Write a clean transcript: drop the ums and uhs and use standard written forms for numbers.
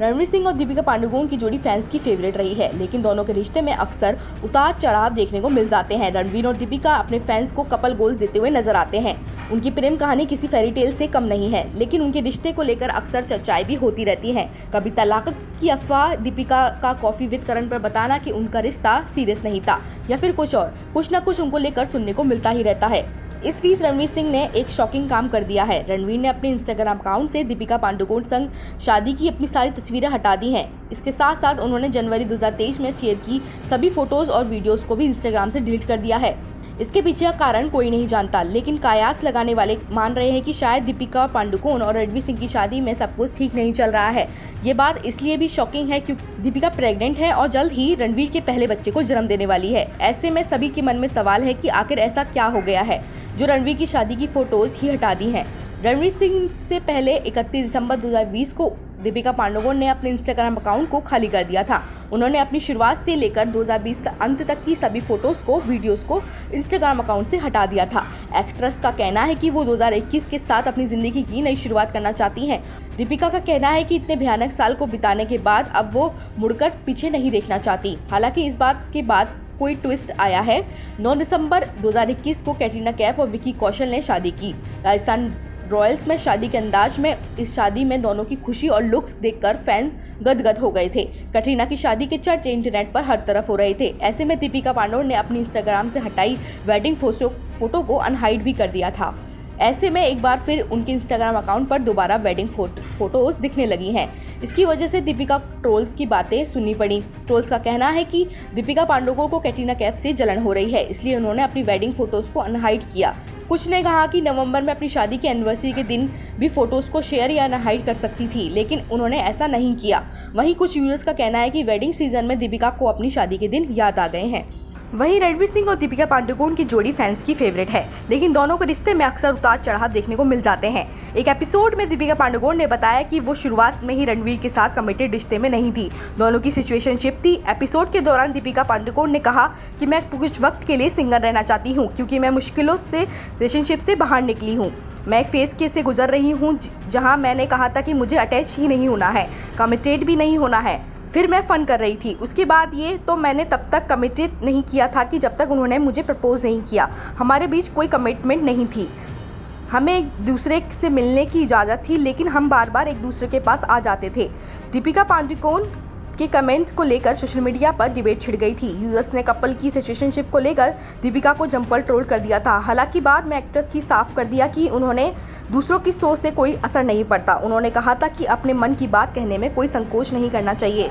रणवीर सिंह और दीपिका पादुकोण की जोड़ी फैंस की फेवरेट रही है, लेकिन दोनों के रिश्ते में अक्सर उतार चढ़ाव देखने को मिल जाते हैं। रणवीर और दीपिका अपने फैंस को कपल गोल्स देते हुए नजर आते हैं। उनकी प्रेम कहानी किसी फेरी टेल से कम नहीं है, लेकिन उनके रिश्ते को लेकर अक्सर चर्चाएं भी होती रहती हैं। कभी तलाक की अफवाह, दीपिका का कॉफी विद करण पर बताना कि उनका रिश्ता सीरियस नहीं था, या फिर कुछ और, कुछ न कुछ उनको लेकर सुनने को मिलता ही रहता है। इस बीच रणवीर सिंह ने एक शॉकिंग काम कर दिया है। रणवीर ने अपने इंस्टाग्राम अकाउंट से दीपिका पादुकोण संग शादी की अपनी सारी तस्वीरें हटा दी हैं। इसके साथ साथ उन्होंने जनवरी 2023 में शेयर की सभी फोटोज और वीडियोस को भी इंस्टाग्राम से डिलीट कर दिया है। इसके पीछे का कारण कोई नहीं जानता, लेकिन कयास लगाने वाले मान रहे हैं कि शायद दीपिका पादुकोण और रणवीर सिंह की शादी में सब कुछ ठीक नहीं चल रहा है। ये बात इसलिए भी शॉकिंग है क्योंकि दीपिका प्रेग्नेंट है और जल्द ही रणवीर के पहले बच्चे को जन्म देने वाली है। ऐसे में सभी के मन में सवाल है कि आखिर ऐसा क्या हो गया है जो रणवीर की शादी की फोटोज ही हटा दी हैं। रणवीर सिंह से पहले 31 दिसंबर 2020 को दीपिका पादुकोण ने अपने इंस्टाग्राम अकाउंट को खाली कर दिया था। उन्होंने अपनी शुरुआत से लेकर 2020 अंत तक की सभी फोटोज को, वीडियोस को इंस्टाग्राम अकाउंट से हटा दिया था। एक्ट्रेस का कहना है कि वो 2021 के साथ अपनी जिंदगी की नई शुरुआत करना चाहती हैं। दीपिका का कहना है कि इतने भयानक साल को बिताने के बाद अब वो मुड़कर पीछे नहीं देखना चाहती। हालांकि इस बात के बाद कोई ट्विस्ट आया है। 9 दिसंबर 2021 को कैटरीना कैफ और विकी कौशल ने शादी की। राजस्थान रॉयल्स में शादी के अंदाज में इस शादी में दोनों की खुशी और लुक्स देखकर फैंस गदगद हो गए थे। कैटरीना की शादी के चर्चे इंटरनेट पर हर तरफ हो रहे थे। ऐसे में दीपिका पादुकोण ने अपनी इंस्टाग्राम से हटाई वेडिंग फोटो को अनहाइड भी कर दिया था। ऐसे में एक बार फिर उनके इंस्टाग्राम अकाउंट पर दोबारा वेडिंग फोटोज दिखने लगी हैं। इसकी वजह से दीपिका ट्रोल्स की बातें सुननी पड़ी। ट्रोल्स का कहना है कि दीपिका पादुकोण को कैटरीना कैफ से जलन हो रही है, इसलिए उन्होंने अपनी वेडिंग फोटोज को अनहाइड किया। कुछ ने कहा कि नवंबर में अपनी शादी की एनिवर्सरी के दिन भी फोटोज को शेयर या अनहाइड कर सकती थी, लेकिन उन्होंने ऐसा नहीं किया। वहीं कुछ यूजर्स का कहना है कि वेडिंग सीजन में दीपिका को अपनी शादी के दिन याद आ गए हैं। वहीं रणवीर सिंह और दीपिका पादुकोण की जोड़ी फैंस की फेवरेट है, लेकिन दोनों के रिश्ते में अक्सर उतार चढ़ाव देखने को मिल जाते हैं। एक एपिसोड में दीपिका पादुकोण ने बताया कि वो शुरुआत में ही रणवीर के साथ कमिटेड रिश्ते में नहीं थी, दोनों की सिचुएशनशिप थी। एपिसोड के दौरान दीपिका पादुकोण ने कहा कि मैं कुछ वक्त के लिए सिंगल रहना चाहती हूँ, क्योंकि मैं मुश्किलों से रिलेशनशिप से बाहर निकली हूँ। मैं एक फेज के से गुजर रही हूँ जहाँ मैंने कहा था कि मुझे अटैच ही नहीं होना है, कमिटेड भी नहीं होना है। फिर मैं फ़न कर रही थी। उसके बाद ये तो मैंने तब तक कमिटेड नहीं किया था कि जब तक उन्होंने मुझे प्रपोज नहीं किया। हमारे बीच कोई कमिटमेंट नहीं थी। हमें एक दूसरे से मिलने की इजाज़त थी, लेकिन हम बार बार एक दूसरे के पास आ जाते थे। दीपिका पादुकोण के कमेंट्स को लेकर सोशल मीडिया पर डिबेट छिड़ गई थी। यूजर्स ने कपल की सिचुएशनशिप को लेकर दीपिका को जमकर ट्रोल कर दिया था। हालांकि बाद में एक्ट्रेस की साफ कर दिया कि उन्होंने दूसरों की सोच से कोई असर नहीं पड़ता। उन्होंने कहा था कि अपने मन की बात कहने में कोई संकोच नहीं करना चाहिए।